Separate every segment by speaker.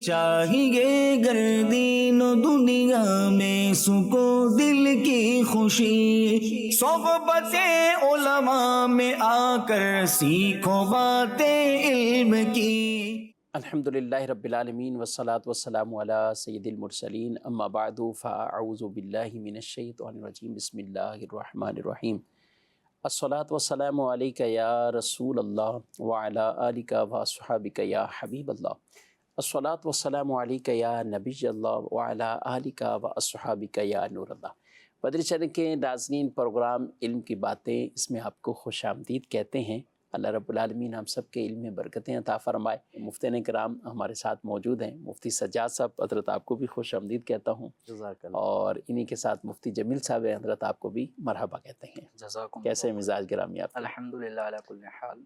Speaker 1: چاہیے گردین و دنیا میں سکو دل کی خوشی، صحبت علماء میں آ کر سیکھو باتیں علم کی۔
Speaker 2: الحمدللہ رب العالمین والصلاة والسلام علی سید المرسلین، اما بعد فاعوذ باللہ من الشیطان الرجیم، بسم اللہ الرحمن الرحیم۔ الصلاة والسلام علیکہ یا رسول اللہ وعلی آلک واصحابک یا حبیب اللہ۔ الصلاة والسلام علیکہ یا نبی اللہ وعلی آلک واصحابک یا نور اللہ۔ مدنی چینل کے ناظرین، پروگرام علم کی باتیں، اس میں آپ کو خوش آمدید کہتے ہیں۔ اللہ رب العالمین ہم سب کے علم میں برکتیں عطا فرمائے۔ مفتین کرام ہمارے ساتھ موجود ہیں، مفتی سجاد صاحب، حضرت آپ کو بھی خوش آمدید کہتا ہوں،
Speaker 3: جزاک اللہ۔
Speaker 2: اور انہی کے ساتھ مفتی جمیل صاحب ہیں، حضرت آپ کو بھی مرحبا کہتے ہیں۔
Speaker 3: جزاکم
Speaker 2: کیسے
Speaker 3: اللہ۔
Speaker 2: مزاج گرامی آپ کے؟
Speaker 3: الحمدللہ علی کل حال۔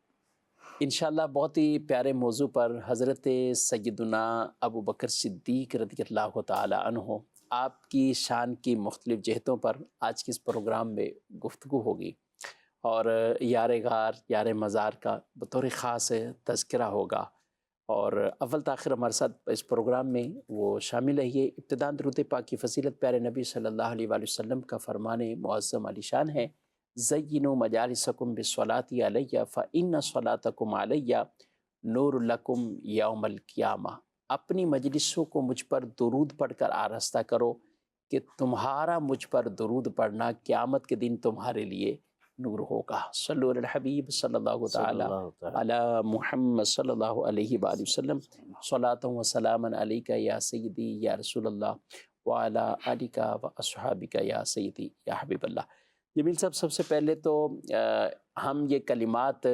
Speaker 2: انشاءاللہ بہت ہی پیارے موضوع پر حضرت سیدنا ابو بکر صدیق رضی اللہ تعالی عنہ، آپ کی شان کی مختلف جہتوں پر آج کے اس پروگرام میں گفتگو ہوگی، اور یار غار یار مزار کا بطور خاص تذکرہ ہوگا، اور اول تاخیر ہمارے ساتھ اس پروگرام میں وہ شامل رہیے۔ ابتداء درود پاک کی فضیلت پیارے نبی صلی اللہ علیہ وآلہ وسلم کا فرمان معظم علی شان ہے، زینوا مجالسکم بالصلاۃ علیہ فإن صلاتکم علیہ نور لکم یوم القیامہ۔ اپنی مجلسوں کو مجھ پر درود پڑھ کر آراستہ کرو کہ تمہارا مجھ پر درود پڑھنا قیامت کے دن تمہارے لیے نور ہوگا۔ صلو علی الحبیب صلی اللہ تعالی علی محمد صلی اللہ علیہ وآلہ وسلم، صلاۃ و سلام علیکہ یا سیدی یا رسول اللہ وعلی آلک و اصحابک یا سیدی یا حبیب اللہ۔ جمیل صاحب، سب سے پہلے تو ہم یہ کلمات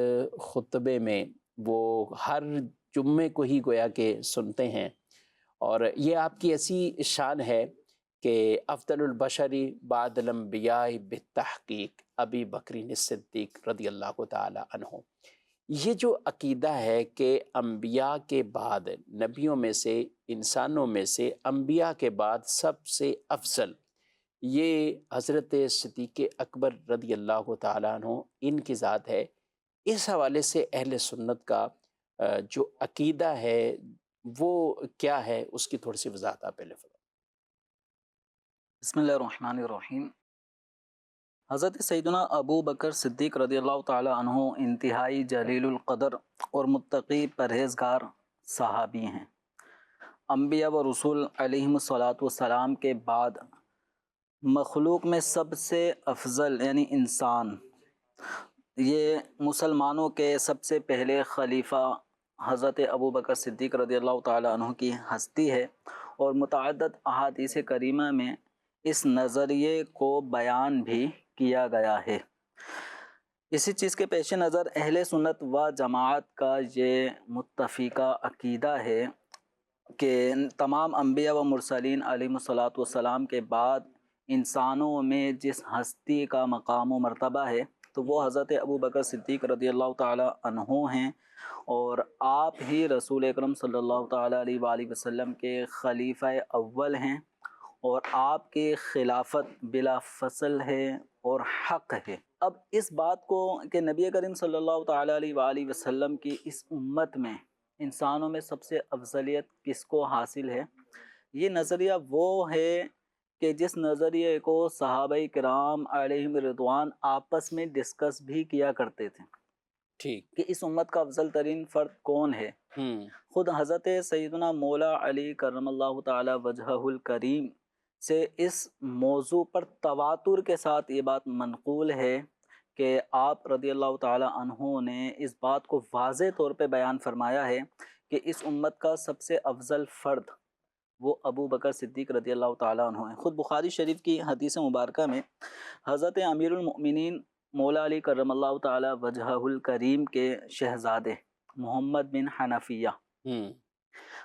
Speaker 2: خطبے میں وہ ہر جمعے کو ہی گویا کہ سنتے ہیں، اور یہ آپ کی ایسی شان ہے کہ افضل البشری بعد الانبیاء بالتحقیق ابی بکر صدیق رضی اللہ تعالی عنہ۔ یہ جو عقیدہ ہے کہ انبیاء کے بعد، نبیوں میں سے، انسانوں میں سے انبیاء کے بعد سب سے افضل یہ حضرت صدیق اکبر رضی اللہ تعالیٰ عنہ ان کی ذات ہے، اس حوالے سے اہل سنت کا جو عقیدہ ہے وہ کیا ہے، اس کی تھوڑی سی وضاحت آپ پہلے فرمائیں۔
Speaker 3: بسم اللہ الرحمن الرحیم۔ حضرت سیدنا ابو بکر صدیق رضی اللہ تعالی عنہ انتہائی جلیل القدر اور متقی پرہیزگار صحابی ہیں۔ انبیاء و رسول علیہم الصلاۃ والسلام کے بعد مخلوق میں سب سے افضل یعنی انسان، یہ مسلمانوں کے سب سے پہلے خلیفہ حضرت ابو بکر صدیق رضی اللہ تعالی عنہ کی ہستی ہے، اور متعدد احادیث کریمہ میں اس نظریے کو بیان بھی کیا گیا ہے۔ اسی چیز کے پیش نظر اہل سنت و جماعت کا یہ متفقہ عقیدہ ہے کہ تمام انبیاء و مرسلین علیہ الصلاۃ والسلام کے بعد انسانوں میں جس ہستی کا مقام و مرتبہ ہے تو وہ حضرت ابو بکر صدیق رضی اللہ تعالی عنہ ہیں، اور آپ ہی رسول اکرم صلی اللہ تعالی علیہ وآلہ وسلم کے خلیفہ اول ہیں، اور آپ کی خلافت بلا فصل ہے اور حق ہے۔ اب اس بات کو کہ نبی کریم صلی اللہ تعالی علیہ وآلہ وسلم کی اس امت میں انسانوں میں سب سے افضلیت کس کو حاصل ہے، یہ نظریہ وہ ہے کہ جس نظریے کو صحابہ کرام علیہم رضوان آپس میں ڈسکس بھی کیا کرتے تھے
Speaker 2: ٹھیک،
Speaker 3: کہ اس امت کا افضل ترین فرد کون ہے۔ خود حضرت سیدنا مولا علی کرم اللہ تعالی وجہہ الکریم سے اس موضوع پر تواتر کے ساتھ یہ بات منقول ہے کہ آپ رضی اللہ تعالی عنہ نے اس بات کو واضح طور پہ بیان فرمایا ہے کہ اس امت کا سب سے افضل فرد وہ ابو بکر صدیق رضی اللہ تعالیٰ عنہ ہیں۔ خود بخاری شریف کی حدیث مبارکہ میں حضرت امیر المؤمنین مولا علی کرم اللہ تعالی وجہہ الکریم کے شہزادے محمد بن حنفیہ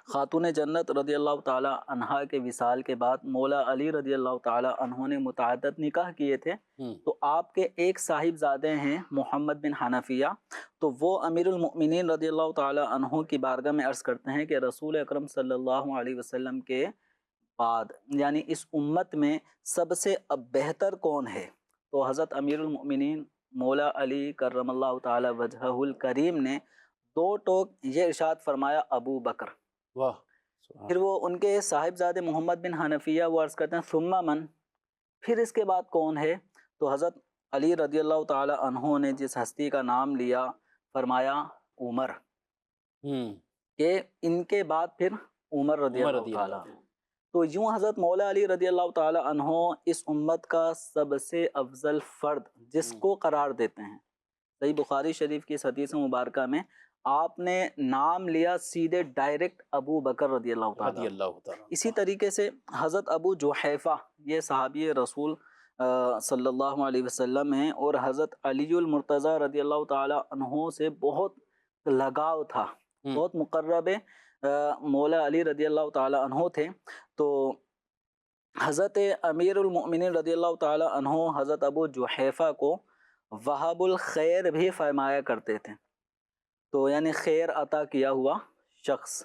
Speaker 3: خاتون جنت رضی اللہ تعالی عنہا کے وصال کے بعد مولا علی رضی اللہ تعالی عنہ نے متعدد نکاح کیے تھے، تو آپ کے ایک صاحبزادے ہیں محمد بن حنفیہ، تو وہ امیر المؤمنین رضی اللہ تعالی عنہ کی بارگاہ میں عرض کرتے ہیں کہ رسول اکرم صلی اللہ علیہ وسلم کے بعد یعنی اس امت میں سب سے اب بہتر کون ہے، تو حضرت امیر المؤمنین مولا علی کرم اللہ تعالی وجہہ الکریم نے دو ٹوک یہ ارشاد فرمایا ابو بکر۔
Speaker 2: واہ،
Speaker 3: پھر وہ ان کے صاحبزادے محمد بن حنفیہ وہ عرض کرتے ہیں ثم من، پھر اس کے بعد کون ہے؟ تو حضرت علی رضی اللہ تعالی عنہ نے جس ہستی کا نام لیا فرمایا عمر، کہ ان کے بعد پھر عمر رضی
Speaker 2: عمر
Speaker 3: اللہ
Speaker 2: رضی
Speaker 3: تعالی
Speaker 2: اللہ
Speaker 3: عنہ۔ تو یوں حضرت مولا علی رضی اللہ تعالی عنہ اس امت کا سب سے افضل فرد جس کو قرار دیتے ہیں، صحیح بخاری شریف کی اس حدیث مبارکہ میں آپ نے نام لیا سیدھے ڈائریکٹ ابو بکر رضی اللہ تعالی
Speaker 2: رضی
Speaker 3: عنہ۔
Speaker 2: اللہ تعالیٰ
Speaker 3: اسی طریقے سے حضرت ابو جحیفہ یہ صحابی رسول صلی اللہ علیہ وسلم ہیں، اور حضرت علی المرتضیٰ رضی اللہ تعالی عنہ سے بہت لگاؤ تھا، بہت مقرب مولا علی رضی اللہ تعالی عنہ تھے۔ تو حضرت امیر المؤمنین رضی اللہ تعالی عنہ حضرت ابو جحیفہ کو وہاب الخیر بھی فرمایا کرتے تھے، تو یعنی خیر عطا کیا ہوا شخص۔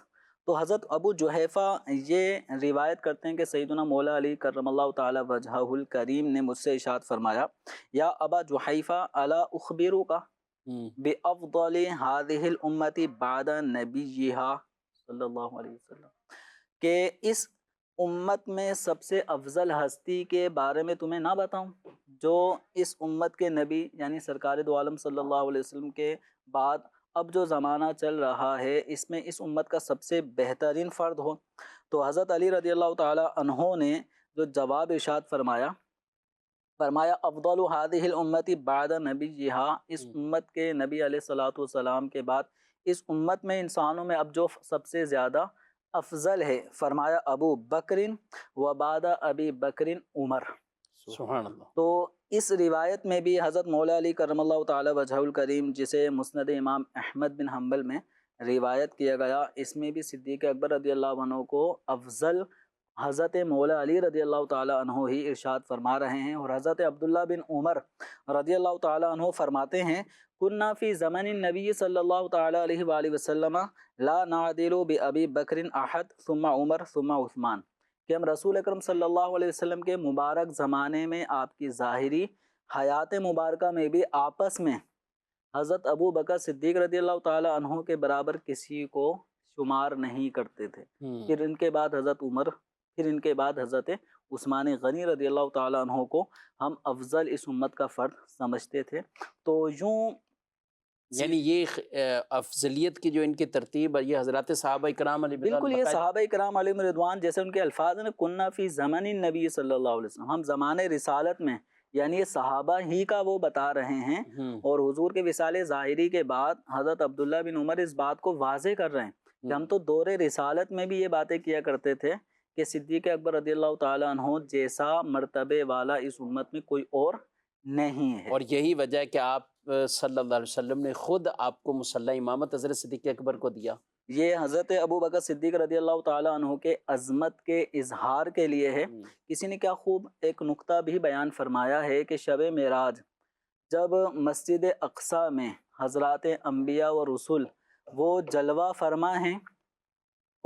Speaker 3: تو حضرت ابو جحیفہ یہ روایت کرتے ہیں کہ سیدنا مولا علی کرم اللہ تعالی وجہہ الکریم نے مجھ سے ارشاد فرمایا یا ابا جحیفہ الا اخبرک بافضل هذه الامه بعد نبیہا صلی اللہ علیہ وسلم، کہ اس امت میں سب سے افضل ہستی کے بارے میں تمہیں نہ بتاؤں جو اس امت کے نبی یعنی سرکار دو عالم صلی اللہ علیہ وسلم کے بعد اب جو زمانہ چل رہا ہے اس میں اس امت کا سب سے بہترین فرد ہو۔ تو حضرت علی رضی اللہ تعالی عنہ نے جو جواب ارشاد فرمایا افضل هذه الامت بعد نبیہا، اس امت کے نبی علیہ الصلوۃ والسلام کے بعد اس امت میں انسانوں میں اب جو سب سے زیادہ افضل ہے فرمایا ابو بکر و بعد ابی بکر عمر۔
Speaker 2: سبحان اللہ۔
Speaker 3: تو اس روایت میں بھی حضرت مولا علی کرم اللہ تعالی وجہ الکریم جسے مسند امام احمد بن حنبل میں روایت کیا گیا، اس میں بھی صدیق اکبر رضی اللہ عنہ کو افضل حضرت مولا علی رضی اللہ تعالی عنہ ہی ارشاد فرما رہے ہیں، اور حضرت عبداللہ بن عمر رضی اللہ تعالی عنہ فرماتے ہیں کننا فی زمن النبی صلی اللہ تعالی علیہ وآلہ وسلم لا نعدل بأبی بکر احد ثم عمر ثم عثمان، کہ ہم رسول اکرم صلی اللہ علیہ وسلم کے مبارک زمانے میں آپ کی ظاہری حیات مبارکہ میں بھی آپس میں حضرت ابو بکر صدیق رضی اللہ تعالی عنہ کے برابر کسی کو شمار نہیں کرتے تھے، پھر ان کے بعد حضرت عمر، پھر ان کے بعد حضرت عثمان غنی رضی اللہ تعالی عنہ کو ہم افضل اس امت کا فرد سمجھتے تھے۔ تو یوں
Speaker 2: یعنی یہ افضلیت کی جو ان کی ترتیب ہے یہ حضرات صحابہ کرام علیہ
Speaker 3: بالکل یہ صحابہ کرام علیہم رضوان جیسے ان کے الفاظ ہیں کننا فی زمن النبی صلی اللہ علیہ وسلم، ہم زمانے رسالت میں، یعنی یہ صحابہ ہی کا وہ بتا رہے ہیں، اور حضور کے وصال ظاہری کے بعد حضرت عبداللہ بن عمر اس بات کو واضح کر رہے ہیں کہ ہم تو دور رسالت میں بھی یہ باتیں کیا کرتے تھے کہ صدیق اکبر رضی اللہ تعالی عنہ جیسا مرتبے والا اس امت میں کوئی اور نہیں ہے۔
Speaker 2: اور یہی وجہ ہے کہ آپ صلی اللہ علیہ وسلم نے خود آپ کو مصلی امامت حضرت صدیق اکبر کو دیا۔
Speaker 3: یہ حضرت ابو بکر صدیق رضی اللہ تعالی عنہ کے عظمت کے اظہار کے لیے ہے۔ کسی نے کیا خوب ایک نقطہ بھی بیان فرمایا ہے کہ شب معراج جب مسجد اقصی میں حضرات انبیاء و رسول وہ جلوہ فرما ہیں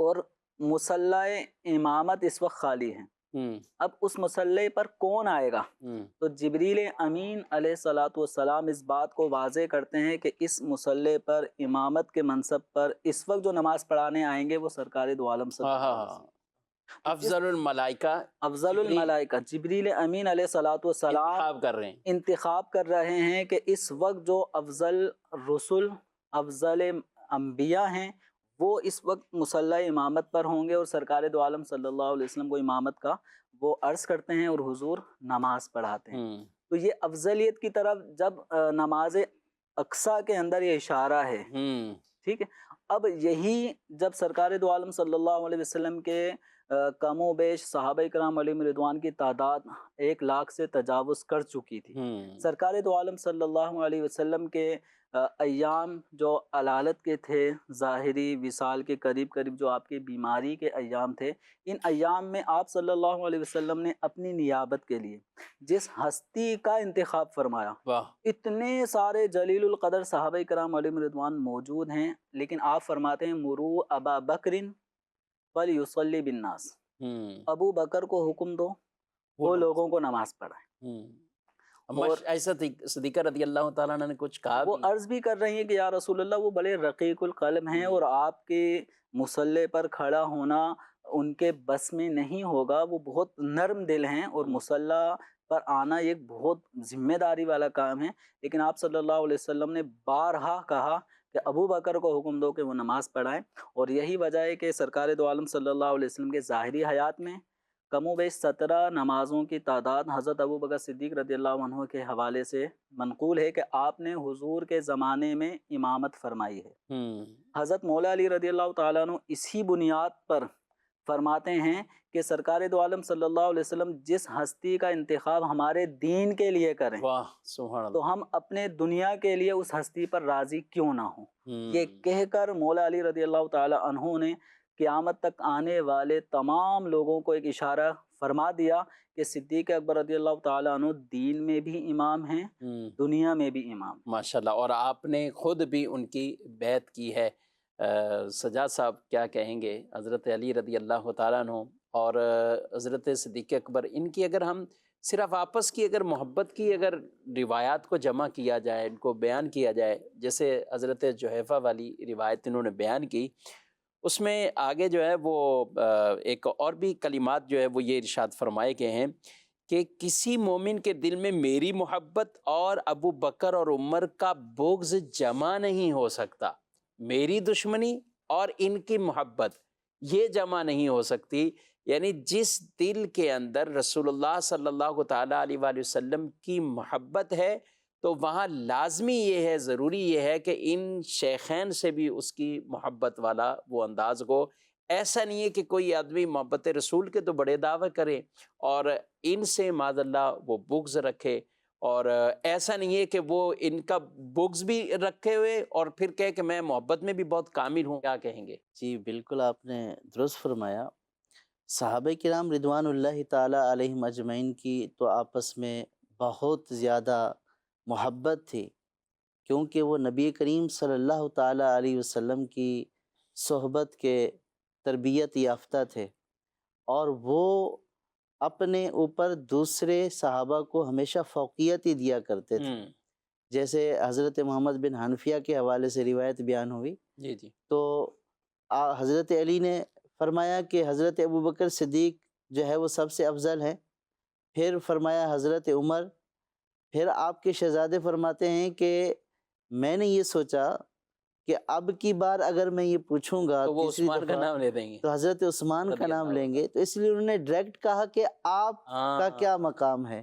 Speaker 3: اور مصلی امامت اس وقت خالی ہے، اب اس مصلی پر کون آئے گا؟ تو جبریل امین علیہ الصلوۃ والسلام اس بات کو واضح کرتے ہیں کہ اس مصلی پر امامت کے منصب پر اس وقت جو نماز پڑھانے آئیں گے وہ سرکار دو عالم صلی اللہ علیہ وسلم،
Speaker 2: افضل الملائکہ،
Speaker 3: افضل الملائکہ جبریل امین علیہ الصلوۃ والسلام انتخاب کر رہے ہیں کہ اس وقت جو افضل رسول افضل انبیاء ہیں وہ اس وقت مصلی امامت پر ہوں گے، اور سرکار دو عالم صلی اللہ علیہ وسلم کو امامت کا وہ عرض کرتے ہیں اور حضور نماز پڑھاتے ہیں۔ تو یہ افضلیت کی طرف جب نماز اقصیٰ کے اندر یہ اشارہ ہے، ٹھیک ہے۔ اب یہی جب سرکار دو عالم صلی اللہ علیہ وسلم کے کم و بیش صحابہ کرام علیہم رضوان کی تعداد 1 لاکھ سے تجاوز کر چکی تھی، سرکار دو عالم صلی اللہ علیہ وسلم کے ایام جو علالت کے تھے، ظاہری وصال کے قریب قریب جو آپ کی بیماری کے ایام تھے، ان ایام میں آپ صلی اللہ علیہ وسلم نے اپنی نیابت کے لیے جس ہستی کا انتخاب فرمایا، اتنے سارے جلیل القدر صحابہ کرام علیہم رضوان موجود ہیں، لیکن آپ فرماتے ہیں مرو ابا بکر فلیصلی بالناس، ابو بکر کو حکم دو وہ لوگوں کو نماز پڑھائیں۔
Speaker 2: ایسا صدیقہ رضی اللہ تعالیٰ عنہ نے کچھ کہا
Speaker 3: وہ
Speaker 2: بھی؟
Speaker 3: عرض بھی کر رہی ہیں کہ یا رسول اللہ وہ بڑے رقیق القلب ہیں اور آپ کے مصلے پر کھڑا ہونا ان کے بس میں نہیں ہوگا، وہ بہت نرم دل ہیں اور مصلی پر آنا ایک بہت ذمہ داری والا کام ہے، لیکن آپ صلی اللہ علیہ وسلم نے بارہا کہا کہ ابو بکر کو حکم دو کہ وہ نماز پڑھائیں، اور یہی وجہ ہے کہ سرکار دو عالم صلی اللہ علیہ وسلم کے ظاہری حیات میں کم و بیش 17 نمازوں کی تعداد حضرت ابو بکر صدیق رضی اللہ عنہ کے حوالے سے منقول ہے کہ آپ نے حضور کے زمانے میں امامت فرمائی ہے۔ حضرت مولا علی رضی اللہ تعالیٰ عنہ اسی بنیاد پر فرماتے ہیں کہ سرکار دو عالم صلی اللہ علیہ وسلم جس ہستی کا انتخاب ہمارے دین کے لیے کریں،
Speaker 2: واہ سبحان اللہ،
Speaker 3: تو ہم اپنے دنیا کے لیے اس ہستی پر راضی کیوں نہ ہوں۔ یہ کہہ کر مولا علی رضی اللہ تعالی عنہ نے قیامت تک آنے والے تمام لوگوں کو ایک اشارہ فرما دیا کہ صدیق اکبر رضی اللہ تعالی عنہ دین میں بھی امام ہیں، دنیا میں بھی امام۔
Speaker 2: ماشاءاللہ، اور آپ نے خود بھی ان کی بیعت کی ہے۔ سجاد صاحب کیا کہیں گے حضرت علی رضی اللہ تعالیٰ عنہ اور حضرت صدیق اکبر، ان کی اگر ہم صرف آپس کی اگر محبت کی اگر روایات کو جمع کیا جائے، ان کو بیان کیا جائے، جیسے حضرت جحیفہ والی روایت انہوں نے بیان کی، اس میں آگے جو ہے وہ ایک اور بھی کلمات جو ہے وہ یہ ارشاد فرمائے گئے ہیں کہ کسی مومن کے دل میں میری محبت اور ابو بکر اور عمر کا بغض جمع نہیں ہو سکتا، میری دشمنی اور ان کی محبت یہ جمع نہیں ہو سکتی۔ یعنی جس دل کے اندر رسول اللہ صلی اللہ تعالیٰ علیہ وآلہ وسلم کی محبت ہے تو وہاں لازمی یہ ہے، ضروری یہ ہے کہ ان شیخین سے بھی اس کی محبت والا وہ انداز ہو۔ ایسا نہیں ہے کہ کوئی آدمی محبت رسول کے تو بڑے دعوے کرے اور ان سے معاذ اللہ وہ بغض رکھے، اور ایسا نہیں ہے کہ وہ ان کا بغض بھی رکھے ہوئے اور پھر کہے کہ میں محبت میں بھی بہت کامل ہوں۔ کیا کہیں گے؟
Speaker 4: جی بالکل آپ نے درست فرمایا۔ صحابہ کرام رضوان اللہ تعالی علیہم اجمعین کی تو آپس میں بہت زیادہ محبت تھی، کیونکہ وہ نبی کریم صلی اللہ تعالی علیہ وسلم کی صحبت کے تربیت یافتہ تھے، اور وہ اپنے اوپر دوسرے صحابہ کو ہمیشہ فوقیت ہی دیا کرتے تھے۔ جیسے حضرت محمد بن حنفیہ کے حوالے سے روایت بیان ہوئی،
Speaker 2: جی جی،
Speaker 4: تو حضرت علی نے فرمایا کہ حضرت ابو بکر صدیق جو ہے وہ سب سے افضل ہے، پھر فرمایا حضرت عمر، پھر آپ کے شہزادے فرماتے ہیں کہ میں نے یہ سوچا کہ اب کی بار اگر میں یہ پوچھوں گا
Speaker 2: تو وہ
Speaker 4: تیسری
Speaker 2: عثمان کا
Speaker 4: دفعہ
Speaker 2: نام لے دیں گے
Speaker 4: تو حضرت عثمان کا
Speaker 2: رضی
Speaker 4: نام
Speaker 2: اللہ
Speaker 4: لیں گے، تو اس لیے انہوں نے ڈائریکٹ کہا کہ آپ کا کیا مقام ہے،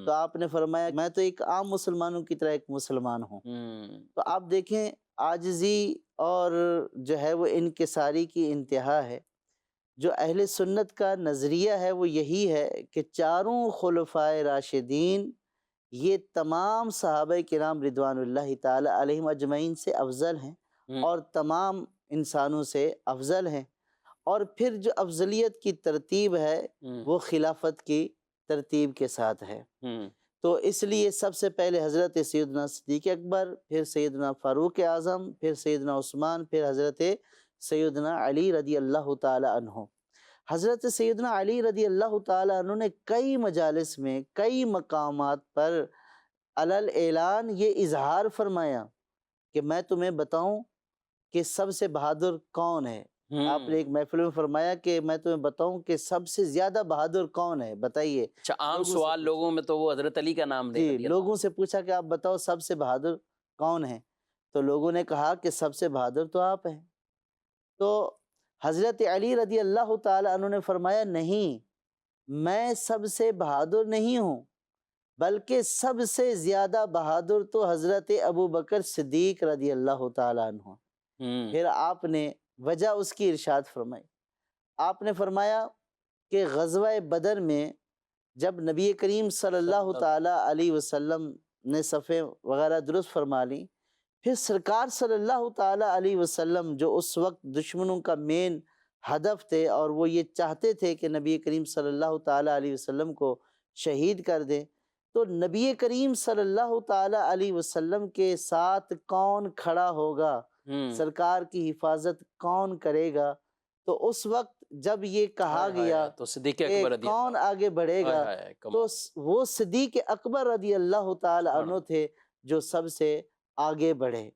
Speaker 4: تو آپ نے فرمایا میں تو ایک عام مسلمانوں کی طرح ایک مسلمان ہوں۔ تو آپ دیکھیں عاجزی اور جو ہے وہ انکساری کی انتہا ہے۔ جو اہل سنت کا نظریہ ہے وہ یہی ہے کہ چاروں خلفائے راشدین یہ تمام صحابہ کرام رضوان اللہ تعالی علیہم اجمعین سے افضل ہیں اور تمام انسانوں سے افضل ہیں، اور پھر جو افضلیت کی ترتیب ہے وہ خلافت کی ترتیب کے ساتھ ہے۔ تو اس لیے سب سے پہلے حضرت سیدنا صدیق اکبر، پھر سیدنا فاروق اعظم، پھر سیدنا عثمان، پھر حضرت سیدنا علی رضی اللہ تعالی عنہ۔ حضرت سیدنا علی رضی اللہ تعالی عنہ نے کئی مجالس میں کئی مقامات پر علل اعلان یہ اظہار فرمایا کہ میں تمہیں بتاؤں کہ سب سے بہادر کون ہے۔ آپ نے ایک محفل میں فرمایا کہ میں تمہیں بتاؤں کہ سب سے زیادہ بہادر کون ہے، بتائیے۔
Speaker 2: اچھا، عام سوال لوگوں میں تو وہ حضرت علی کا نام لے
Speaker 4: جی، لوگوں سے پوچھا کہ آپ بتاؤ سب سے بہادر کون ہے، تو لوگوں نے کہا کہ سب سے بہادر تو آپ ہیں۔ تو حضرت علی رضی اللہ تعالی عنہ نے فرمایا نہیں، میں سب سے بہادر نہیں ہوں، بلکہ سب سے زیادہ بہادر تو حضرت ابو بکر صدیق رضی اللہ تعالی عنہ۔ پھر آپ نے وجہ اس کی ارشاد فرمائی، آپ نے فرمایا کہ غزوہ بدر میں جب نبی کریم صلی اللہ تعالی علیہ وسلم نے صفیں وغیرہ درست فرما لی، پھر سرکار صلی اللہ تعالی علیہ وسلم جو اس وقت دشمنوں کا مین ہدف تھے اور وہ یہ چاہتے تھے کہ نبی کریم صلی اللہ تعالی علیہ وسلم کو شہید کر دیں، تو نبی کریم صلی اللہ تعالی علیہ وسلم کے ساتھ کون کھڑا ہوگا، سرکار کی حفاظت کون کرے گا، تو اس وقت جب یہ کہا گیا
Speaker 2: تو صدیق
Speaker 4: کہ
Speaker 2: اکبر رضی
Speaker 4: کون آگے بڑھے گا، تو وہ صدیق اکبر رضی اللہ تعالی عنہ تھے جو سب سے آگے بڑھے۔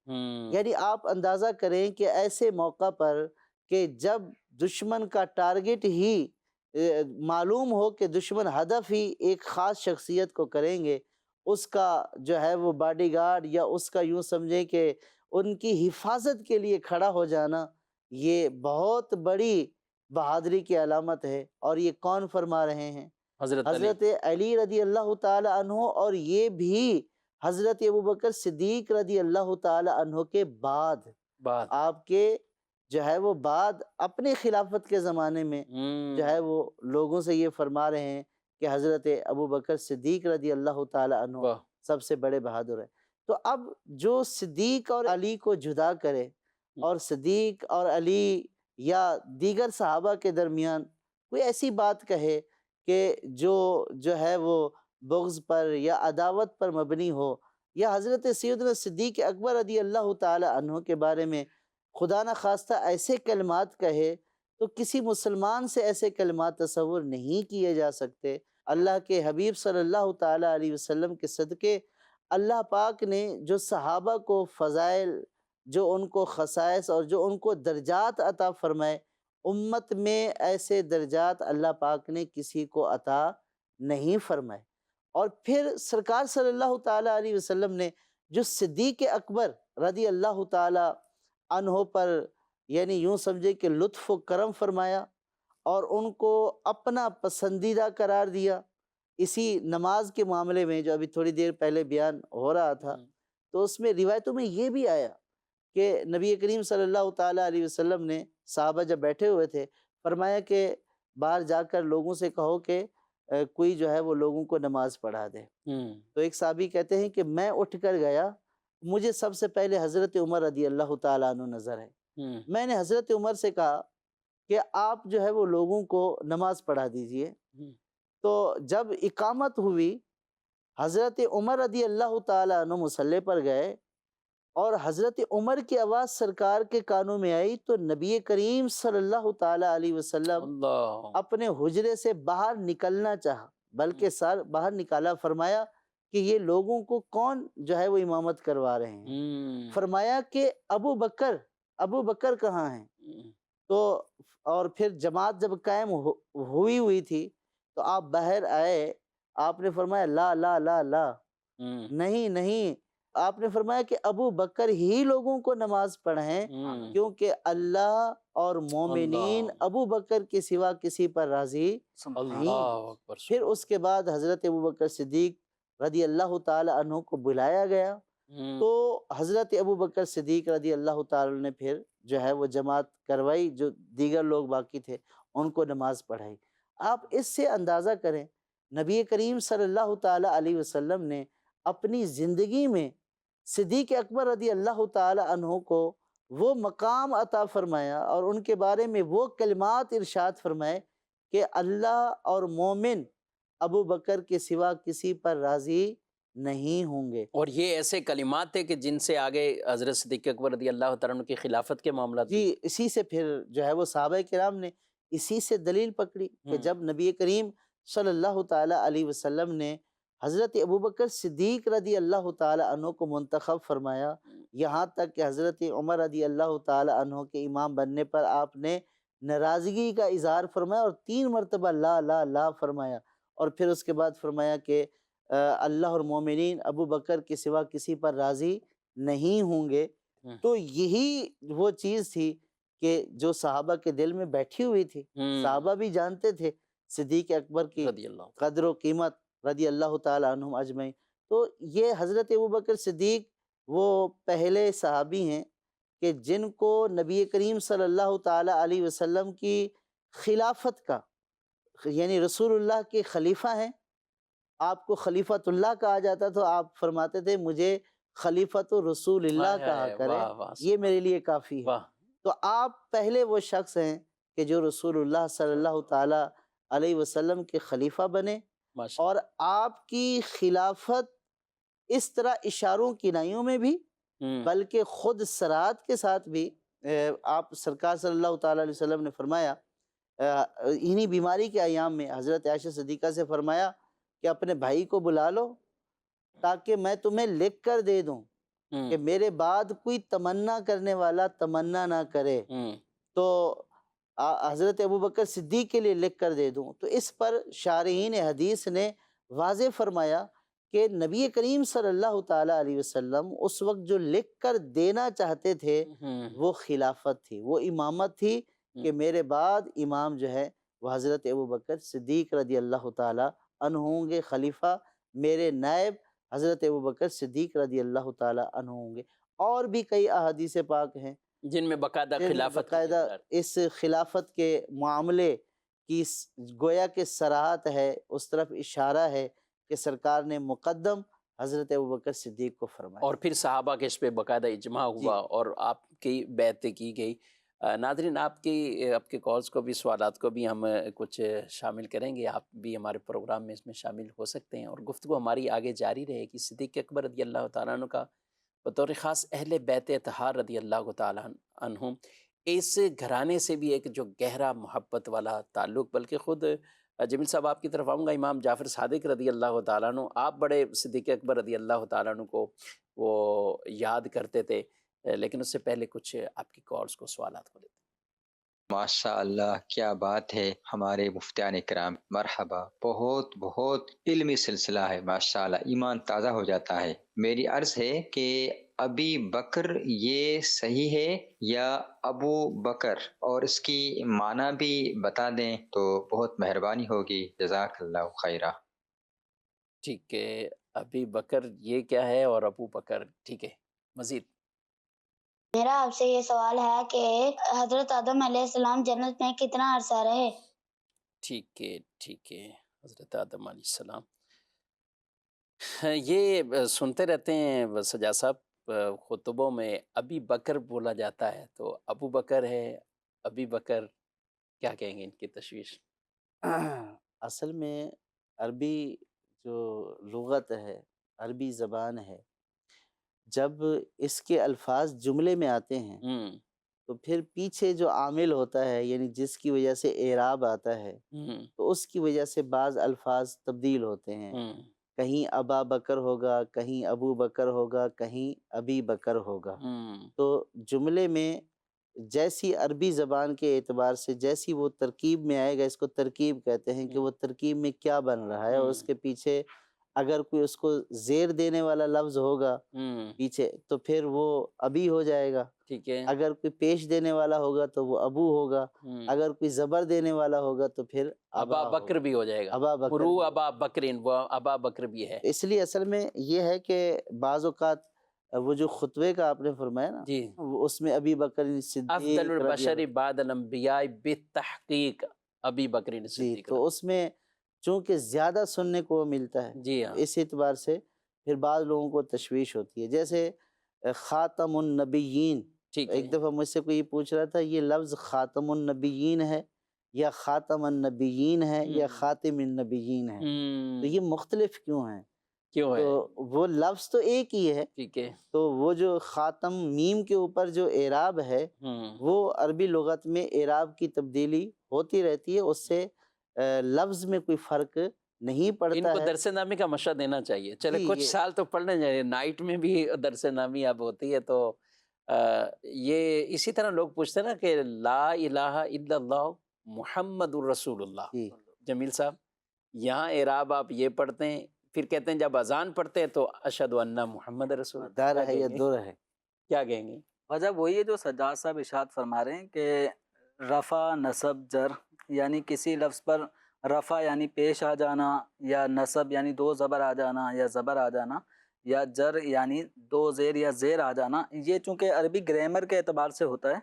Speaker 4: یعنی آپ اندازہ کریں کہ ایسے موقع پر کہ جب دشمن کا ٹارگٹ ہی معلوم ہو کہ دشمن ہدف ہی ایک خاص شخصیت کو کریں گے، اس کا جو ہے وہ باڈی گارڈ یا اس کا یوں سمجھیں کہ ان کی حفاظت کے لیے کھڑا ہو جانا، یہ بہت بڑی بہادری کی علامت ہے۔ اور یہ کون فرما رہے ہیں؟ حضرت علی رضی اللہ تعالی عنہ، اور یہ بھی حضرت ابوبکر صدیق رضی اللہ تعالی عنہ کے بعد آپ کے جو ہے وہ بعد اپنے خلافت کے زمانے میں جو ہے وہ لوگوں سے یہ فرما رہے ہیں کہ حضرت ابوبکر صدیق رضی اللہ تعالی عنہ سب سے بڑے بہادر ہیں۔ تو اب جو صدیق اور علی کو جدا کرے اور صدیق اور علی یا دیگر صحابہ کے درمیان کوئی ایسی بات کہے کہ جو ہے وہ بغض پر یا عداوت پر مبنی ہو، یا حضرت سیدنا صدیق اکبر رضی اللہ تعالی عنہ کے بارے میں خدا نہ خواستہ ایسے کلمات کہے، تو کسی مسلمان سے ایسے کلمات تصور نہیں کیے جا سکتے۔ اللہ کے حبیب صلی اللہ تعالی علیہ وسلم کے صدقے اللہ پاک نے جو صحابہ کو فضائل، جو ان کو خصائص اور جو ان کو درجات عطا فرمائے، امت میں ایسے درجات اللہ پاک نے کسی کو عطا نہیں فرمائے۔ اور پھر سرکار صلی اللہ تعالی علیہ وسلم نے جو صدیق اکبر رضی اللہ تعالی عنہ پر یعنی یوں سمجھے کہ لطف و کرم فرمایا اور ان کو اپنا پسندیدہ قرار دیا، اسی نماز کے معاملے میں جو ابھی تھوڑی دیر پہلے بیان ہو رہا تھا، تو اس میں روایتوں میں یہ بھی آیا کہ نبی کریم صلی اللہ تعالی علیہ وسلم نے صحابہ جب بیٹھے ہوئے تھے فرمایا کہ باہر جا کر لوگوں سے کہو کہ کوئی جو ہے وہ لوگوں کو نماز پڑھا دے۔ تو ایک صحابی کہتے ہیں کہ میں اٹھ کر گیا، مجھے سب سے پہلے حضرت عمر رضی اللہ تعالیٰ عنہ نظر ہے۔ میں نے حضرت عمر سے کہا کہ آپ جو ہے وہ لوگوں کو نماز پڑھا دیجئے۔ تو جب اقامت ہوئی، حضرت عمر رضی اللہ تعالیٰ عنہ مصلی پر گئے اور حضرت عمر کی آواز سرکار کے کانوں میں آئی تو نبی کریم صلی اللہ تعالیٰ علیہ وسلم اپنے حجرے سے باہر نکلنا چاہا، بلکہ سر باہر نکالا، فرمایا کہ یہ لوگوں کو کون جو ہے وہ امامت کروا رہے ہیں؟ فرمایا کہ ابو بکر کہاں ہیں؟ تو اور پھر جماعت جب قائم ہوئی تھی تو آپ باہر آئے، آپ نے فرمایا لا لا لا لا، نہیں، آپ نے فرمایا کہ ابو بکر ہی لوگوں کو نماز پڑھیں، کیونکہ اللہ اور مومنین ابو بکر کے سوا کسی پر راضی نہیں۔ پھر اس کے بعد حضرت ابو بکر صدیق رضی اللہ تعالی عنہ کو بلایا گیا، تو حضرت ابو بکر صدیق رضی اللہ تعالی نے پھر جو ہے وہ جماعت کروائی، جو دیگر لوگ باقی تھے ان کو نماز پڑھائی۔ آپ اس سے اندازہ کریں نبی کریم صلی اللہ تعالی علیہ وسلم نے اپنی زندگی میں صدیق اکبر رضی اللہ تعالی عنہ کو وہ مقام عطا فرمایا اور ان کے بارے میں وہ کلمات ارشاد فرمائے کہ اللہ اور مومن ابو بکر کے سوا کسی پر راضی نہیں ہوں گے۔
Speaker 2: اور یہ ایسے کلمات تھے کہ جن سے آگے حضرت صدیق اکبر رضی اللہ تعالیٰ عنہ کی خلافت کے معاملات،
Speaker 4: جی اسی سے پھر جو ہے وہ صحابہ کرام نے اسی سے دلیل پکڑی کہ جب نبی کریم صلی اللہ تعالی علیہ وسلم نے حضرت ابوبکر صدیق رضی اللہ تعالی عنہ کو منتخب فرمایا، یہاں تک کہ حضرت عمر رضی اللہ تعالی عنہ کے امام بننے پر آپ نے ناراضگی کا اظہار فرمایا اور 3 مرتبہ لا لا لا فرمایا، اور پھر اس کے بعد فرمایا کہ اللہ اور مومنین ابو بکر کے سوا کسی پر راضی نہیں ہوں گے۔ تو یہی وہ چیز تھی کہ جو صحابہ کے دل میں بیٹھی ہوئی تھی، صحابہ بھی جانتے تھے صدیق اکبر کی قدر و قیمت رضی اللہ تعالی عنہم اجمعین۔ تو یہ حضرت ابوبکر صدیق وہ پہلے صحابی ہیں کہ جن کو نبی کریم صلی اللہ تعالی علیہ وسلم کی خلافت کا، یعنی رسول اللہ کے خلیفہ ہیں، آپ کو خلیفۃ اللہ کہا جاتا تو آپ فرماتے تھے مجھے خلیفۃ رسول اللہ کہا کرے، یہ میرے لیے کافی ہے۔ تو آپ پہلے وہ شخص ہیں کہ جو رسول اللہ صلی اللہ تعالی علیہ وسلم کے خلیفہ بنے، اور آپ کی خلافت اس طرح اشاروں کنائیوں میں بھی بلکہ خود سرات کے ساتھ بھی آپ سرکار صلی اللہ تعالی علیہ وسلم نے فرمایا انہی بیماری کے ایام میں حضرت عائشہ صدیقہ سے فرمایا کہ اپنے بھائی کو بلا لو تاکہ میں تمہیں لکھ کر دے دوں کہ میرے بعد کوئی تمنا کرنے والا تمنا نہ کرے، تو حضرت ابوبکر صدیق کے لیے لکھ کر دے دوں۔ تو اس پر شارحین حدیث نے واضح فرمایا کہ نبی کریم صلی اللہ تعالیٰ علیہ وسلم اس وقت جو لکھ کر دینا چاہتے تھے وہ خلافت تھی، وہ امامت تھی، کہ میرے بعد امام جو ہے وہ حضرت ابوبکر صدیق رضی اللہ تعالیٰ عنہ ہوں گے، خلیفہ میرے نائب حضرت ابوبکر صدیق رضی اللہ تعالیٰ عنہ ہوں گے۔ اور بھی کئی احادیث پاک ہیں
Speaker 2: جن میں باقاعدہ
Speaker 4: جن میں
Speaker 2: خلافت
Speaker 4: باقاعدہ اس خلافت کے معاملے کی گویا کہ صراحت ہے، اس طرف اشارہ ہے کہ سرکار نے مقدم حضرت ابوبکر صدیق کو فرمایا۔
Speaker 2: اور پھر صحابہ کے اس پہ باقاعدہ اجماع ہوا اور آپ کی بیعت کی گئی۔ ناظرین، آپ کے کالز کو بھی، سوالات کو بھی ہم کچھ شامل کریں گے، آپ بھی ہمارے پروگرام میں اس میں شامل ہو سکتے ہیں اور گفتگو ہماری آگے جاری رہے گی۔ صدیق اکبر رضی اللہ تعالیٰ عنہ کا بطور خاص اہل بیت اطہار رضی اللہ تعالیٰ عنہ اس گھرانے سے بھی ایک جو گہرا محبت والا تعلق، بلکہ خود جمیل صاحب آپ کی طرف آؤں گا، امام جعفر صادق رضی اللہ تعالیٰ عنہ، آپ بڑے صدیق اکبر رضی اللہ تعالیٰ عنہ کو وہ یاد کرتے تھے، لیکن اس سے پہلے کچھ آپ کی کالز کو، سوالات کو لیتے ہیں۔
Speaker 5: ماشاء اللہ، کیا بات ہے ہمارے مفتیان کرام، مرحبا، بہت بہت علمی سلسلہ ہے، ماشاء اللہ، ایمان تازہ ہو جاتا ہے۔ میری عرض ہے کہ ابی بکر یہ صحیح ہے یا ابو بکر، اور اس کی معنی بھی بتا دیں تو بہت مہربانی ہوگی، جزاک اللہ خیرہ۔
Speaker 2: ٹھیک ہے، ابی بکر یہ کیا ہے اور ابو بکر، ٹھیک ہے، مزید؟
Speaker 6: میرا آپ سے یہ سوال ہے کہ حضرت آدم علیہ السلام جنت میں کتنا عرصہ رہے؟
Speaker 2: ٹھیک ہے، ٹھیک ہے، حضرت آدم علیہ السلام یہ سنتے رہتے ہیں سجاد صاحب، خطبوں میں ابی بکر بولا جاتا ہے، تو ابو بکر ہے، ابی بکر، کیا کہیں گے ان کی تشویش؟
Speaker 4: اصل میں عربی جو لغت ہے، عربی زبان ہے، جب اس کے الفاظ جملے میں آتے ہیں تو پھر پیچھے جو عامل ہوتا ہے، یعنی جس کی وجہ سے اعراب آتا ہے، تو اس کی وجہ سے بعض الفاظ تبدیل ہوتے ہیں، کہیں ابا بکر ہوگا، کہیں ابو بکر ہوگا، کہیں ابی بکر ہوگا۔ تو جملے میں جیسی عربی زبان کے اعتبار سے جیسی وہ ترکیب میں آئے گا، اس کو ترکیب کہتے ہیں کہ وہ ترکیب میں کیا بن رہا ہے، اور اس کے پیچھے اگر کوئی اس کو زیر دینے والا لفظ ہوگا پیچھے تو پھر وہ ابی ہو جائے گا،
Speaker 2: ٹھیک ہے،
Speaker 4: اگر کوئی پیش دینے والا ہوگا تو وہ ابو ہوگا، اگر کوئی زبر دینے والا ہوگا تو پھر
Speaker 2: ابا بکر بھی ہو جائے گا،
Speaker 4: ابا بکر
Speaker 2: مرو ابا بکرین، وہ ابا بکر بھی ہے۔
Speaker 4: اس لیے اصل میں یہ ہے کہ بعض اوقات وہ جو خطبے کا آپ نے فرمایا نا،
Speaker 2: جی،
Speaker 4: اس میں ابی بکر صدیق
Speaker 2: افضل
Speaker 4: رضی
Speaker 2: البشر
Speaker 4: اللہ،
Speaker 2: بعد الانبیاء بالتحقیق ابی بکر
Speaker 4: جی،
Speaker 2: صدیق۔
Speaker 4: تو اس میں چونکہ زیادہ سننے کو ملتا ہے،
Speaker 2: جی ہاں،
Speaker 4: اس اعتبار سے پھر بعض لوگوں کو تشویش ہوتی ہے، جیسے خاتم النبیین،
Speaker 2: ٹھیک ہے،
Speaker 4: ایک دفعہ مجھ سے کوئی پوچھ رہا تھا یہ لفظ خاتم النبیین ہے یا خاتم النبیین ہے یا خاتم النبیین ہے، تو یہ مختلف کیوں ہیں؟
Speaker 2: کیوں ہے؟
Speaker 4: تو وہ لفظ تو ایک ہی ہے،
Speaker 2: ٹھیک ہے،
Speaker 4: تو وہ جو خاتم میم کے اوپر جو اعراب ہے وہ عربی لغت میں اعراب کی تبدیلی ہوتی رہتی ہے، اس سے لفظ میں کوئی فرق نہیں
Speaker 2: ان
Speaker 4: پڑتا
Speaker 2: کو
Speaker 4: ہے۔
Speaker 2: درس نامی کا مشق دینا چاہیے، چلے
Speaker 4: جی،
Speaker 2: کچھ
Speaker 4: یہ
Speaker 2: سال تو پڑھنے چاہیے، نائٹ میں بھی درس نامی اب ہوتی ہے، تو یہ اسی طرح لوگ پوچھتے ہیں نا کہ لا الہ الا اللہ محمد الرسول اللہ،
Speaker 4: جی،
Speaker 2: جمیل صاحب یہاں اعراب آپ یہ پڑھتے ہیں، پھر کہتے ہیں جب اذان پڑھتے ہیں تو اشہد ان محمد رسول اللہ،
Speaker 4: دار
Speaker 2: کیا
Speaker 4: ہے یا
Speaker 2: کہیں گے؟
Speaker 4: در ہے؟
Speaker 2: کیا کہیں گے؟
Speaker 3: وجہ وہی ہے جو سجاد صاحب ارشاد فرما رہے ہیں کہ رفع، نصب، جر، یعنی کسی لفظ پر رفع یعنی پیش آ جانا، یا نصب یعنی دو زبر آ جانا یا زبر آ جانا، یا جر یعنی دو زیر یا زیر آ جانا، یہ چونکہ عربی گرامر کے اعتبار سے ہوتا ہے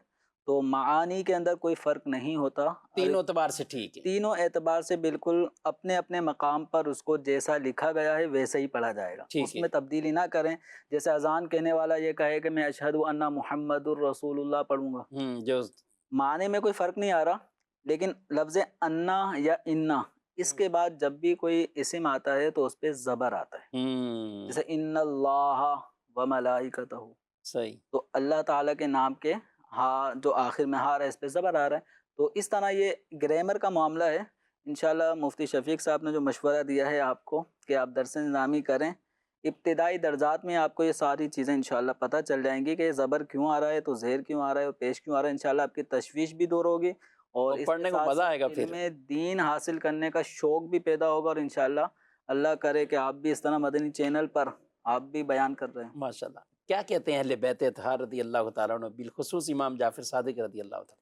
Speaker 3: تو معانی کے اندر کوئی فرق نہیں ہوتا،
Speaker 2: تینوں اعتبار سے ٹھیک ہے،
Speaker 3: تینوں اعتبار سے بالکل اپنے اپنے مقام پر اس کو جیسا لکھا گیا ہے ویسے ہی پڑھا جائے گا،
Speaker 2: ٹھیک
Speaker 3: اس
Speaker 2: ہے،
Speaker 3: میں تبدیلی نہ کریں۔ جیسے اذان کہنے والا یہ کہے کہ میں اشہد ان محمد الرسول اللہ پڑھوں گا،
Speaker 2: جو
Speaker 3: معنی میں کوئی فرق نہیں آ رہا، لیکن لفظ انا یا انا اس کے بعد جب بھی کوئی اسم آتا ہے تو اس پہ زبر آتا ہے، جیسے ان اللہ و ملائکتہ،
Speaker 2: صحیح،
Speaker 3: تو اللہ تعالیٰ کے نام کے ہاں جو آخر میں ہاں ہے اس پہ زبر آ رہا ہے، تو اس طرح یہ گرامر کا معاملہ ہے. انشاءاللہ مفتی شفیق صاحب نے جو مشورہ دیا ہے آپ کو کہ آپ درس نظامی کریں، ابتدائی درجات میں آپ کو یہ ساری چیزیں انشاءاللہ پتہ چل جائیں گی کہ زبر کیوں آ رہا ہے، تو زیر کیوں آ رہا ہے اور پیش کیوں آ رہا ہے. انشاءاللہ آپ کی تشویش بھی دور ہوگی اور اس
Speaker 2: پڑھنے
Speaker 3: کے
Speaker 2: کو
Speaker 3: ساتھ
Speaker 2: مزہ آئے گا.
Speaker 3: ساتھ
Speaker 2: پھر
Speaker 3: علم دین حاصل کرنے کا شوق بھی پیدا ہوگا، اور انشاءاللہ اللہ کرے کہ آپ بھی اس طرح مدنی چینل پر آپ بھی بیان کر رہے ہیں.
Speaker 2: ماشاءاللہ. کیا کہتے ہیں اہل بیت اطہار رضی اللہ تعالیٰ عنہ، بالخصوص امام جعفر صادق رضی اللہ تعالیٰ؟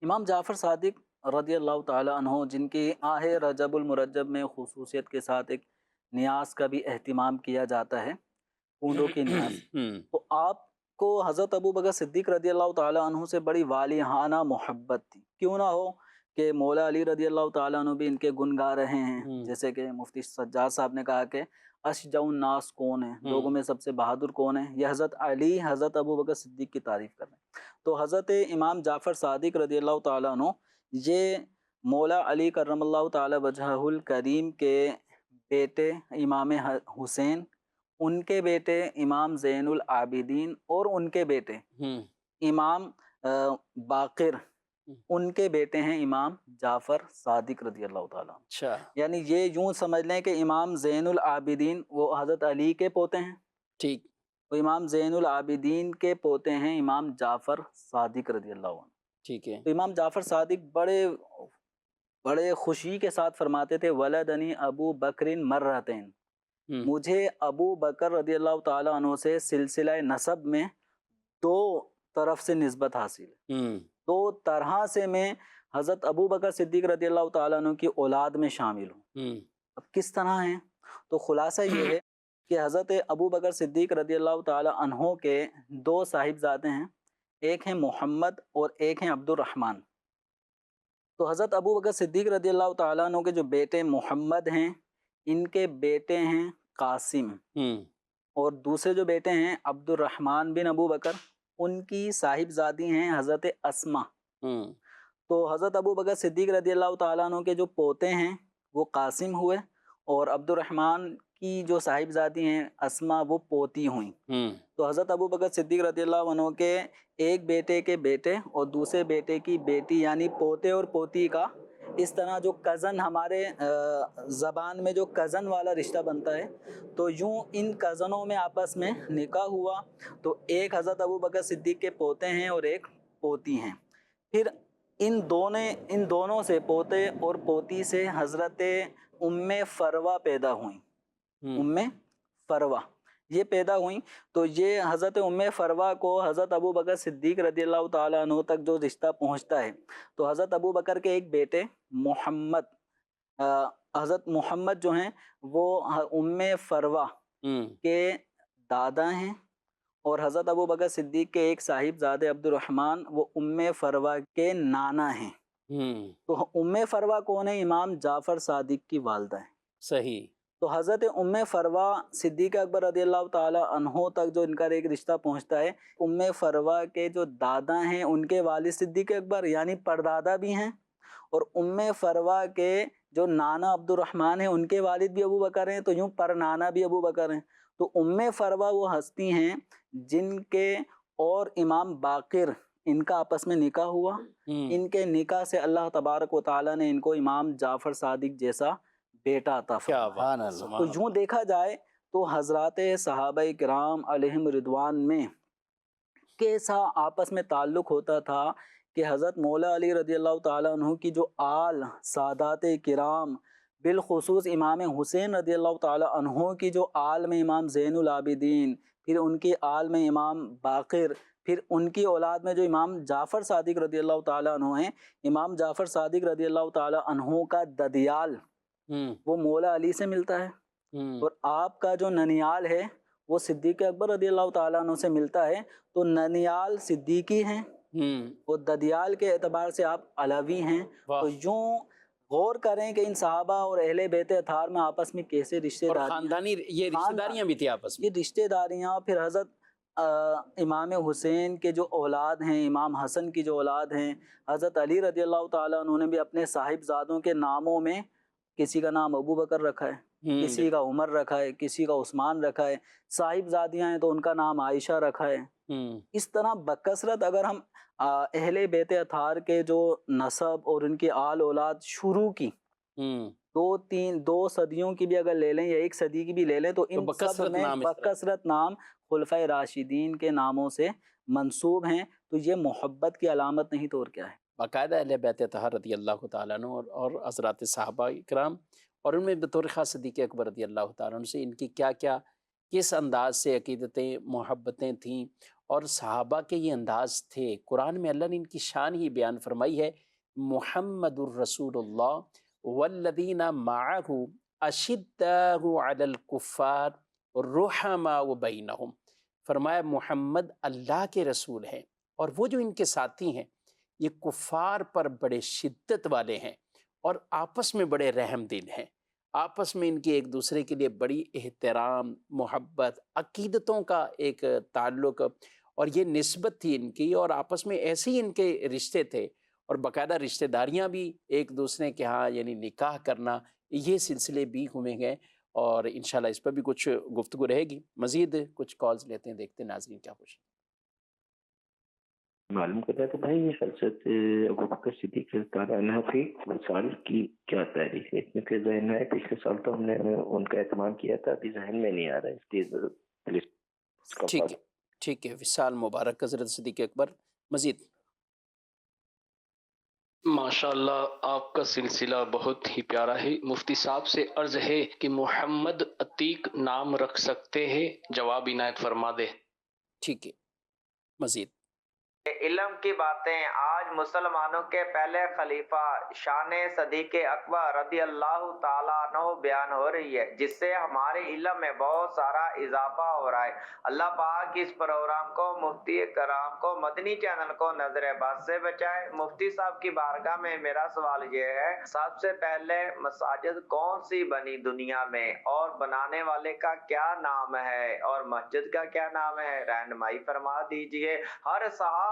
Speaker 3: امام جعفر صادق رضی اللہ تعالی عنہ، جن کی آہ رجب المرجب میں خصوصیت کے ساتھ ایک نیاز کا بھی اہتمام کیا جاتا ہے، پھولوں کی نیاز، تو آپ کو حضرت ابو بکر صدیق رضی اللہ تعالی عنہ سے بڑی والہانہ محبت تھی. کیوں نہ ہو کہ مولا علی رضی اللہ تعالیٰ عنہ بھی ان کے گن گا رہے ہیں. جیسے کہ مفتی سجاد صاحب نے کہا کہ اشجع الناس کون ہے، لوگوں میں سب سے بہادر کون ہے، یہ حضرت علی حضرت ابو بکر صدیق کی تعریف کر رہے ہیں. تو حضرت امام جعفر صادق رضی اللہ تعالیٰ عنہ یہ مولا علی کرم اللہ تعالی وجہہ الکریم کے بیٹے امام حسین، ان کے بیٹے امام زین العابدین، اور ان کے بیٹے امام باقر، ان کے بیٹے ہیں امام جعفر صادق رضی اللہ تعالیٰ.
Speaker 2: اچھا،
Speaker 3: یعنی یہ یوں سمجھ لیں کہ امام زین العابدین وہ حضرت علی کے پوتے ہیں،
Speaker 2: ٹھیک.
Speaker 3: تو امام زین العابدین کے پوتے ہیں امام جعفر صادق رضی اللہ عنہ.
Speaker 2: ٹھیک ہے.
Speaker 3: تو امام جعفر صادق بڑے خوشی کے ساتھ فرماتے تھے ولدنی ابو بکر مرتین، مجھے ابو بکر رضی اللہ تعالیٰ عنہ سے سلسلہ نسب میں دو طرف سے نسبت حاصل ہے، دو طرح سے میں حضرت ابو بکر صدیق رضی اللہ تعالیٰ عنہ کی اولاد میں شامل ہوں. اب کس طرح ہیں؟ تو خلاصہ یہ ہے کہ حضرت ابو بکر صدیق رضی اللہ تعالیٰ عنہ کے دو صاحبزادے ہیں، ایک ہیں محمد اور ایک ہیں عبد الرحمن. تو حضرت ابو بکر صدیق رضی اللہ تعالیٰ عنہ کے جو بیٹے محمد ہیں، ان کے بیٹے ہیں قاسم، اور دوسرے جو بیٹے ہیں عبد الرحمن بن ابو بکر، ان کی صاحبزادی ہیں حضرت اسما. تو حضرت ابو بکر صدیق رضی اللہ تعالیٰ عنہ کے جو پوتے ہیں وہ قاسم ہوئے، اور عبد الرحمن کی جو صاحبزادی ہیں اسما، وہ پوتی ہوئیں. تو حضرت ابو بکر صدیق رضی اللہ عنہ کے ایک بیٹے کے بیٹے اور دوسرے بیٹے کی بیٹی، یعنی پوتے اور پوتی کا اس طرح جو کزن، ہمارے زبان میں جو کزن والا رشتہ بنتا ہے، تو یوں ان کزنوں میں آپس میں نکاح ہوا. تو ایک حضرت ابو بکر صدیق کے پوتے ہیں اور ایک پوتی ہیں. پھر ان دونوں سے، پوتے اور پوتی سے، حضرت ام فروہ پیدا ہوئیں. ام فروہ یہ پیدا ہوئیں. تو یہ حضرت ام فروہ کو حضرت ابو بکر صدیق رضی اللہ تعالیٰ عنہ تک جو رشتہ پہنچتا ہے، تو حضرت ابو بکر کے ایک بیٹے محمد، حضرت محمد جو ہیں وہ ام فروہ کے دادا ہیں، اور حضرت ابو بکر صدیق کے ایک صاحبزادے عبد الرحمن، وہ ام فروہ کے نانا ہیں. تو ام فروہ کون ہے؟ امام جعفر صادق کی والدہ ہیں.
Speaker 2: صحیح.
Speaker 3: تو حضرت ام فروہ صدیق اکبر رضی اللہ تعالیٰ عنہ تک جو ان کا ایک رشتہ پہنچتا ہے، ام فروہ کے جو دادا ہیں ان کے والد صدیق اکبر یعنی پردادا بھی ہیں، اور ام فروہ کے جو نانا عبد الرحمن ہیں ان کے والد بھی ابو بکر ہیں، تو یوں پر نانا بھی ابو بکر ہیں. تو ام فروہ وہ ہستی ہیں جن کے اور امام باقر، ان کا آپس میں نکاح ہوا. ان کے نکاح سے اللہ تبارک و تعالیٰ نے ان کو امام جعفر صادق جیسا بیٹا عطا فرمایا. تو یوں دیکھا جائے تو حضرات صحابہ کرام علیہم رضوان میں کیسا آپس میں تعلق ہوتا تھا کہ حضرت مولا علی رضی اللہ تعالیٰ عنہ کی جو آل سادات کرام، بالخصوص امام حسین رضی اللہ تعالیٰ عنہ کی جو آل میں امام زین العابدین، پھر ان کی آل میں امام باقر، پھر ان کی اولاد میں جو امام جعفر صادق رضی اللہ تعالیٰ عنہ ہیں، امام جعفر صادق رضی اللہ تعالیٰ عنہ کا ددیال وہ مولا علی سے ملتا ہے، اور آپ کا جو ننیال ہے وہ صدیق اکبر رضی اللہ تعالیٰ عنہ سے ملتا ہے. تو ننیال صدیقی ہیں اور ددیال کے اعتبار سے آپ علوی ہیں. تو یوں غور کریں کہ ان صحابہ اور اہل بیت اطہار میں آپس میں کیسے رشتے داریاں،
Speaker 2: خاندانی یہ رشتہ داریاں بھی تھی آپس میں،
Speaker 3: یہ رشتے داریاں. پھر حضرت امام حسین کے جو اولاد ہیں، امام حسن کی جو اولاد ہیں، حضرت علی رضی اللہ تعالیٰ عنہ نے بھی اپنے صاحبزادوں کے ناموں میں کسی کا نام ابو بکر رکھا ہے، کسی کا عمر رکھا ہے، کسی کا عثمان رکھا ہے، صاحب زادیاں ہیں تو ان کا نام عائشہ رکھا ہے۔ اس طرح بکثرت اگر ہم اہل بیت اطہار کے جو نسب اور ان کی آل اولاد شروع کی 2 صدیوں کی بھی اگر لے لیں یا 1 صدی کی بھی لے لیں تو ان سب میں بکثرت نام خلفۂ راشدین کے ناموں سے منسوب ہیں، تو یہ محبت کی علامت نہیں تو اور کیا ہے؟
Speaker 2: باقاعدہ اہل بیت اطہار رضی اللہ تعالیٰ عنہ اور حضرات صحابہ کرام، اور ان میں بطور خاص صدیق اکبر رضی اللہ تعالیٰ عنہ سے ان کی کیا کیا کس انداز سے عقیدتیں محبتیں تھیں، اور صحابہ کے یہ انداز تھے۔ قرآن میں اللہ نے ان کی شان ہی بیان فرمائی ہے، محمد الرسول اللہ والذین معہ اشداء علی الکفار رحماء بینہم، فرمایا محمد اللہ کے رسول ہیں، اور وہ جو ان کے ساتھی ہیں یہ کفار پر بڑے شدت والے ہیں اور آپس میں بڑے رحم دل ہیں، آپس میں ان کی ایک دوسرے کے لیے بڑی احترام، محبت، عقیدتوں کا ایک تعلق، اور یہ نسبت تھی ان کی، اور آپس میں ایسے ہی ان کے رشتے تھے، اور باقاعدہ رشتہ داریاں بھی ایک دوسرے کے ہاں یعنی نکاح کرنا، یہ سلسلے بھی ہوئے ہیں، اور انشاءاللہ اس پر بھی کچھ گفتگو رہے گی۔ مزید کچھ کالز لیتے ہیں، دیکھتے ہیں ناظرین کیا پوچھیں۔
Speaker 7: معلوم کرتا تھا بھائی یہ حضرت ابو بکر صدیق رضی اللہ عنہ کی مثال کی کیا تاریخ ہے؟ کیونکہ ذہن میں ہے پچھلے سال تو ہم نے ان کا اہتمام کیا تھا، ابھی ذہن میں نہیں آ رہا ہے، اس لیے
Speaker 2: ٹھیک ہے، ٹھیک ہے، وصال مبارک حضرت صدیق اکبر۔ مزید
Speaker 8: ماشاءاللہ آپ کا سلسلہ بہت ہی پیارا ہے۔ مفتی صاحب سے عرض ہے کہ محمد عتیق نام رکھ سکتے ہیں؟ جواب عنایت فرما دے۔
Speaker 2: ٹھیک ہے، مزید
Speaker 9: علم کی باتیں آج مسلمانوں کے پہلے خلیفہ شان صدیق اکبر رضی اللہ تعالیٰ عنہ بیان ہو رہی ہے، جس سے ہمارے علم میں بہت سارا اضافہ ہو رہا ہے۔ اللہ پاک اس پروگرام کو، مفتی کرام کو، مدنی چینل کو نظر بد سے بچائے۔ مفتی صاحب کی بارگاہ میں میرا سوال یہ ہے، سب سے پہلے مساجد کون سی بنی دنیا میں، اور بنانے والے کا کیا نام ہے، اور مسجد کا کیا نام ہے؟ رہنمائی فرما دیجئے۔ ہر صحابی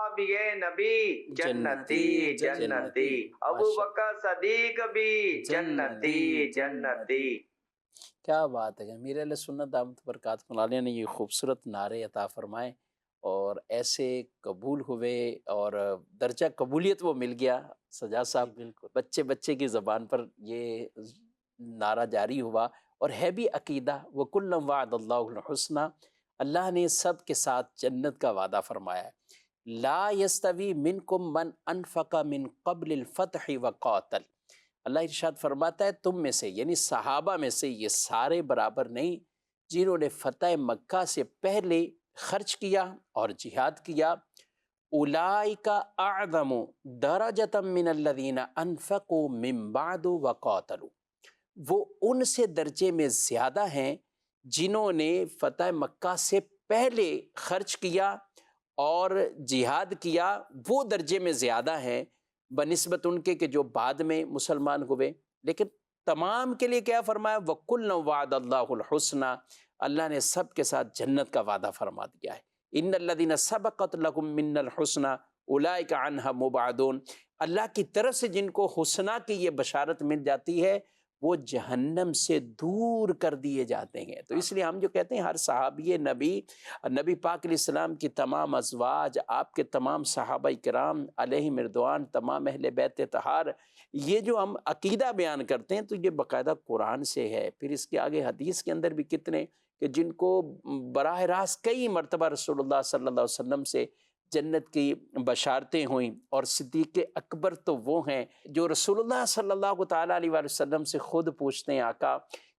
Speaker 9: نبی جنتی جنتی، ابو بکر صدیق بھی جنتی جنتی۔
Speaker 2: کیا بات ہے، امیر اہل سنت دامت برکاتہ العالیہ نے یہ خوبصورت نعرے عطا فرمائے اور ایسے قبول ہوئے، اور درجہ قبولیت وہ مل گیا۔ سجاد صاحب بالکل بچے بچے کی زبان پر یہ نعرہ جاری ہوا، اور ہے بھی عقیدہ، وَكُلًّا وَعَدَ اللَّهُ الْحُسْنَى، اللہ نے سب کے ساتھ جنت کا وعدہ فرمایا ہے۔ لا یستوی منکم من انفق من قبل الفتح وقاتل، اللہ ارشاد فرماتا ہے تم میں سے یعنی صحابہ میں سے یہ سارے برابر نہیں جنہوں نے فتح مکہ سے پہلے خرچ کیا اور جہاد کیا۔ اولئک اعظم درجۃ من الذین انفقوا من بعد وقاتلوا، وہ ان سے درجے میں زیادہ ہیں جنہوں نے فتح مکہ سے پہلے خرچ کیا اور جہاد کیا، وہ درجے میں زیادہ ہیں بنسبت ان کے کہ جو بعد میں مسلمان ہوئے۔ لیکن تمام کے لیے کیا فرمایا؟ وَكُلًّا وَعَدَ اللَّهُ الْحُسْنَى، اللہ نے سب کے ساتھ جنت کا وعدہ فرما دیا ہے۔ إِنَّ الَّذِينَ سَبَقَتْ لَهُم مِّنَّ الْحُسْنَى أُولَئِكَ عَنْهَا مُبْعَدُونَ، اللہ کی طرف سے جن کو حسنہ کی یہ بشارت مل جاتی ہے وہ جہنم سے دور کر دیے جاتے ہیں۔ تو اس لیے ہم جو کہتے ہیں ہر صحابی نبی پاک علیہ السلام کی تمام ازواج، آپ کے تمام صحابہ کرام علیہم رضوان، تمام اہل بیت طہار، یہ جو ہم عقیدہ بیان کرتے ہیں تو یہ باقاعدہ قرآن سے ہے۔ پھر اس کے آگے حدیث کے اندر بھی کتنے کہ جن کو براہ راست کئی مرتبہ رسول اللہ صلی اللہ علیہ وسلم سے جنت کی بشارتیں ہوئیں، اور صدیق اکبر تو وہ ہیں جو رسول اللہ صلی اللہ تعالیٰ علیہ وآلہ وسلم سے خود پوچھتے ہیں، آقا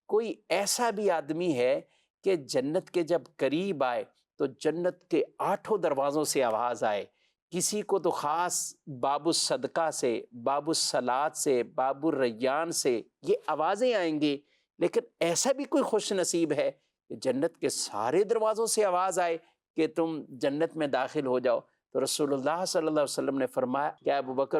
Speaker 2: کوئی ایسا بھی آدمی ہے کہ جنت کے جب قریب آئے تو جنت کے 8 دروازوں سے آواز آئے، کسی کو تو خاص باب الصدقہ سے، باب الصلاۃ سے، باب الریان سے یہ آوازیں آئیں گی، لیکن ایسا بھی کوئی خوش نصیب ہے کہ جنت کے سارے دروازوں سے آواز آئے کہ تم جنت میں داخل ہو جاؤ؟ تو رسول اللہ صلی اللہ علیہ وسلم نے فرمایا کہ ابو بکر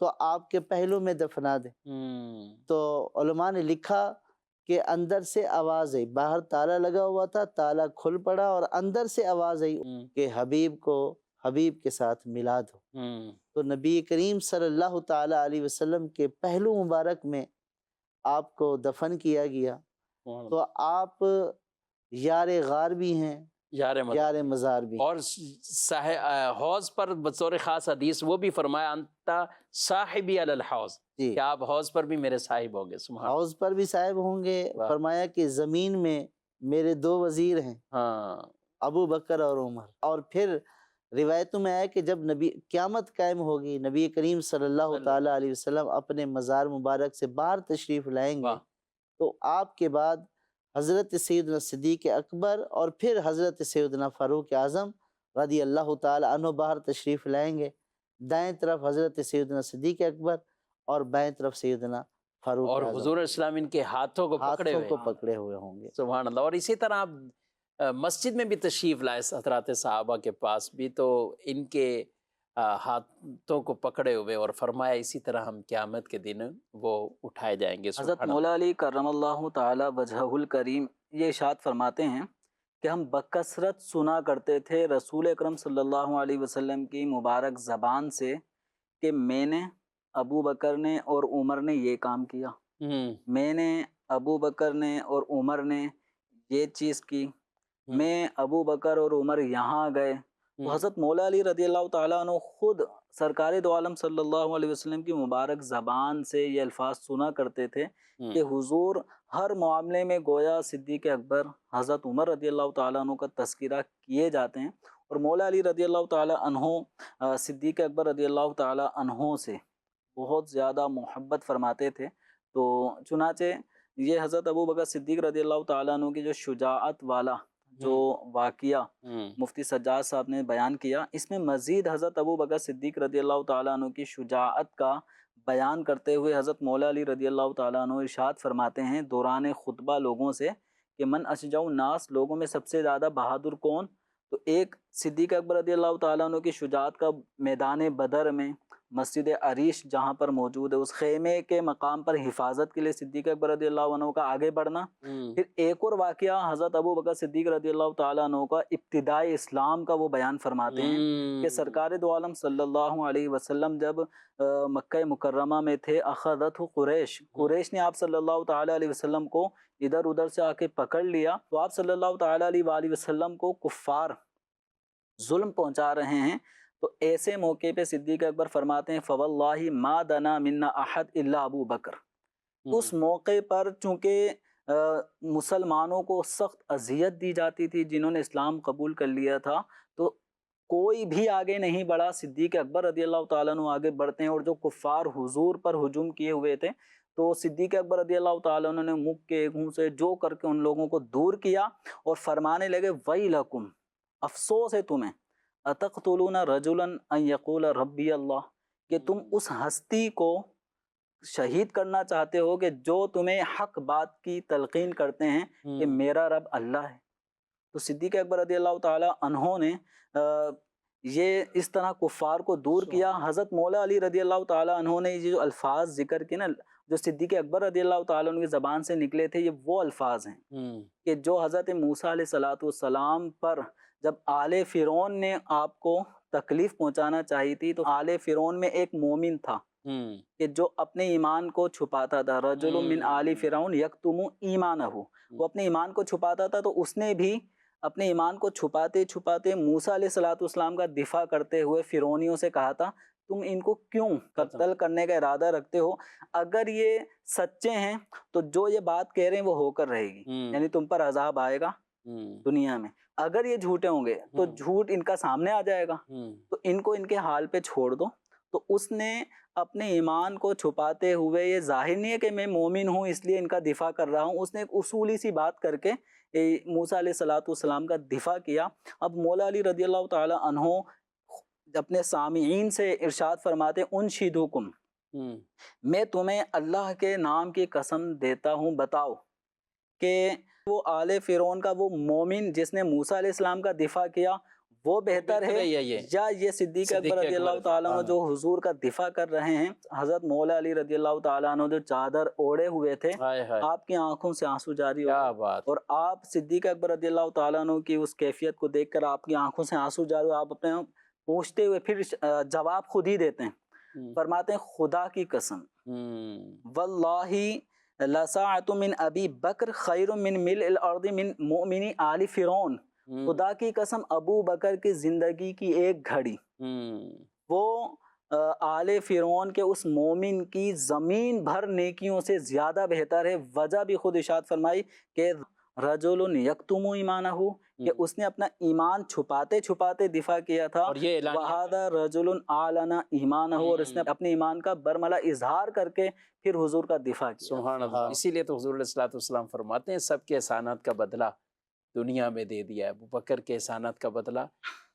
Speaker 4: تو آپ کے پہلو میں دفنا دیں۔ تو علماء نے لکھا کہ اندر سے آواز آئی، باہر تالا لگا ہوا تھا، تالا کھل پڑا اور اندر سے آواز آئی کہ حبیب کو حبیب کے ساتھ ملا دو۔ تو نبی کریم صلی اللہ تعالی علیہ وسلم کے پہلو مبارک میں آپ کو دفن کیا گیا۔ تو آپ یار غار بھی ہیں، یار مزار بھی،
Speaker 2: اور حوض پر بطور خاص حدیث وہ بھی فرمایا انتا صاحبی علی الحوض، کہ آپ حوض پر بھی میرے صاحب ہوں گے۔ سبحان،
Speaker 4: حوض پر بھی صاحب ہوں گے۔ فرمایا کہ زمین میں میرے 2 وزیر ہیں، ابو بکر اور عمر۔ اور پھر روایتوں میں آیا کہ جب نبی قیامت قائم ہوگی، نبی کریم صلی اللہ تعالی علیہ وسلم اپنے مزار مبارک سے باہر تشریف لائیں گے، تو آپ کے بعد حضرت سیدنا صدیق اکبر اور پھر حضرت سیدنا فاروق اعظم رضی اللہ تعالی عنہ باہر تشریف لائیں گے۔ دائیں طرف حضرت سیدنا صدیق اکبر اور بائیں طرف سیدنا فاروق
Speaker 2: اور
Speaker 4: اعظم،
Speaker 2: حضور اسلام ان کے ہاتھوں کو
Speaker 4: پکڑے ہوئے ہوں گے۔
Speaker 2: سبحان اللہ۔ اور اسی طرح آپ مسجد میں بھی تشریف لائے حضرات صحابہ کے پاس بھی، تو ان کے ہاتھوں کو پکڑے ہوئے اور فرمایا اسی طرح ہم قیامت کے دن وہ اٹھائے جائیں گے۔
Speaker 3: حضرت مولا علی کرم اللہ تعالی وجہہ الکریم یہ ارشاد فرماتے ہیں کہ ہم بکثرت سنا کرتے تھے رسول اکرم صلی اللہ علیہ وسلم کی مبارک زبان سے کہ میں نے، ابو بکر نے اور عمر نے یہ کام کیا، میں نے، ابو بکر نے اور عمر نے یہ چیز کی، میں، ابو بکر اور عمر یہاں گئے۔ تو حضرت مولا علی رضی اللہ تعالیٰ عنہ خود سرکار دو عالم صلی اللہ علیہ وسلم کی مبارک زبان سے یہ الفاظ سنا کرتے تھے کہ حضور ہر معاملے میں گویا صدیق اکبر، حضرت عمر رضی اللہ تعالیٰ عنہ کا تذکرہ کیے جاتے ہیں، اور مولا علی رضی اللہ تعالیٰ عنہ صدیق اکبر رضی اللہ تعالیٰ عنہ سے بہت زیادہ محبت فرماتے تھے۔ تو چنانچہ یہ حضرت ابو بکر صدیق رضی اللہ تعالیٰ عنہ کی جو شجاعت والا جو واقعہ مفتی سجاد صاحب نے بیان کیا، اس میں مزید حضرت ابو بکر صدیق رضی اللہ تعالیٰ عنہ کی شجاعت کا بیان کرتے ہوئے حضرت مولا علی رضی اللہ تعالیٰ عنہ ارشاد فرماتے ہیں دوران خطبہ لوگوں سے کہ من اشجع الناس، لوگوں میں سب سے زیادہ بہادر کون؟ تو ایک صدیق اکبر رضی اللہ تعالیٰ عنہ کی شجاعت کا میدان بدر میں مسجد عریش جہاں پر موجود ہے، اس خیمے کے مقام پر حفاظت کے لیے صدیق اکبر رضی اللہ عنہ کا آگے بڑھنا۔ پھر ایک اور واقعہ حضرت ابو بکر صدیق رضی اللہ تعالیٰ عنہ کا ابتدائی اسلام کا وہ بیان فرماتے ہیں کہ سرکار دو عالم صلی اللہ علیہ وسلم جب مکہ مکرمہ میں تھے، اخذت قریش نے آپ صلی اللہ تعالیٰ علیہ وسلم کو ادھر ادھر سے آ کے پکڑ لیا، تو آپ صلی اللہ تعالیٰ علیہ وآلہ وسلم کو کفار ظلم پہنچا رہے ہیں۔ تو ایسے موقع پہ صدیق اکبر فرماتے ہیں فواللہ ما دنا منا احد الا ابو بکر۔ اس موقع پر چونکہ مسلمانوں کو سخت اذیت دی جاتی تھی، جنہوں نے اسلام قبول کر لیا تھا، تو کوئی بھی آگے نہیں بڑھا، صدیق اکبر رضی اللہ تعالیٰ عنہ آگے بڑھتے ہیں، اور جو کفار حضور پر ہجوم کیے ہوئے تھے تو صدیق اکبر رضی اللہ تعالیٰ عنہ نے مکھ کے گھوں سے جو کر کے ان لوگوں کو دور کیا اور فرمانے لگے ویلکم، افسوس ہے تمہیں، اتقتلون رجلا ان یقول ربی اللہ، کہ تم اس ہستی کو شہید کرنا چاہتے ہو کہ جو تمہیں حق بات کی تلقین کرتے ہیں کہ میرا رب اللہ ہے۔ تو صدیق اکبر رضی اللہ تعالیٰ عنہ نے یہ اس طرح کفار کو دور کیا۔ حضرت مولا علی رضی اللہ تعالیٰ عنہ نے یہ جو الفاظ ذکر کیے نا، جو صدیق اکبر رضی اللہ تعالیٰ عنہ کی زبان سے نکلے تھے، یہ وہ الفاظ ہیں کہ جو حضرت موسیٰ علیہ السلام پر جب آل فرعون نے آپ کو تکلیف پہنچانا چاہی تھی، تو آل فرعون میں ایک مومن تھا کہ جو اپنے ایمان کو چھپاتا تھا، رجل من آل فرعون یکتم ایمانہ، وہ اپنے ایمان کو چھپاتا تھا، تو اس نے بھی اپنے ایمان کو چھپاتے چھپاتے موسیٰ علیہ السلام کا دفاع کرتے ہوئے فرعونیوں سے کہا تھا تم ان کو کیوں قتل کرنے کا ارادہ رکھتے ہو؟ اگر یہ سچے ہیں تو جو یہ بات کہہ رہے ہیں وہ ہو کر رہے گی، یعنی تم پر عذاب آئے گا دنیا میں۔ اگر یہ جھوٹے ہوں گے تو جھوٹ ان کا سامنے آ جائے گا، تو ان کو ان کے حال پہ چھوڑ دو۔ تو اس نے اپنے ایمان کو چھپاتے ہوئے، یہ ظاہر نہیں ہے کہ میں مومن ہوں اس لیے ان کا دفاع کر رہا ہوں، اس نے ایک اصولی سی بات کر کے موسیٰ علیہ السلام کا دفاع کیا۔ اب مولا علی رضی اللہ تعالی عنہ اپنے سامعین سے ارشاد فرماتے انشدکم، میں تمہیں اللہ کے نام کی قسم دیتا ہوں، بتاؤ کہ وہ آل فرعون کا وہ مومن جس نے موسیٰ علیہ السلام کا دفاع کیا، وہ بہتر
Speaker 2: بہتر ہے
Speaker 3: ہے
Speaker 2: یہ
Speaker 3: یا یہ صدیق اکبر رضی اللہ تعالیٰ عنہ جو حضور کا دفاع کر رہے ہیں؟ حضرت مولا علی رضی اللہ تعالیٰ عنہ جو چادر اوڑے ہوئے تھے،
Speaker 2: ہائے ہائے
Speaker 3: آپ کی آنکھوں سے آنسو جاری ہو
Speaker 2: کیا
Speaker 3: گئے،
Speaker 2: بات،
Speaker 3: اور آپ صدیق اکبر رضی اللہ تعالیٰ عنہ کی اس کیفیت کو دیکھ کر آپ کی آنکھوں سے آنسو جاری ہوئے، آپ اپنے پوچھتے ہوئے پھر جواب خود ہی دیتے ہیں، فرماتے ہیں خدا کی قسم واللہ لساعت من ابی بکر خیر من ملء الارض من مؤمن آل فرعون، خدا کی قسم ابو بکر کی زندگی کی ایک گھڑی وہ آل فرعون کے اس مومن کی زمین بھر نیکیوں سے زیادہ بہتر ہے۔ وجہ بھی خود ارشاد فرمائی کہ رجل یکتم ایمانہ، کہ اس نے اپنا ایمان چھپاتے چھپاتے دفاع کیا تھا،
Speaker 2: اور یہ اعلان
Speaker 3: وَهَذَا رَجُلٌ أَعْلَنَ ایمانہ، اور اس نے اپنے ایمان کا برملا اظہار کر کے پھر حضور کا دفاع کیا۔
Speaker 2: سبحان اللہ، اسی لیے تو حضور علیہ الصلوۃ والسلام فرماتے ہیں سب کے احسانات کا بدلہ دنیا میں دے دیا ہے، ابو بکر کے احسانات کا بدلہ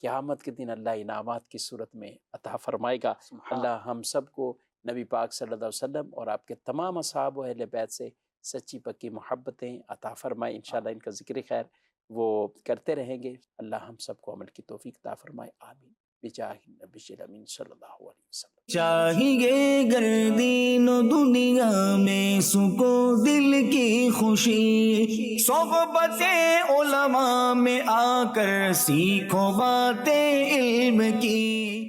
Speaker 2: قیامت کے دن اللہ انعامات کی صورت میں عطا فرمائے گا۔ اللہ ہم سب کو نبی پاک صلی اللہ علیہ وسلم اور آپ کے تمام اصحاب و اہل بیت سے سچی پکی محبتیں عطا فرمائے۔ انشاءاللہ ان کا ذکر خیر وہ کرتے رہیں گے، اللہ ہم سب کو عمل کی توفیق عطا فرمائے، آمین بجاہ النبی الامین صلی اللہ علیہ وسلم۔
Speaker 1: چاہیے گردین و دنیا میں سکو دل کی خوشی، صحبت علماء میں آ کر سیکھو باتیں علم کی۔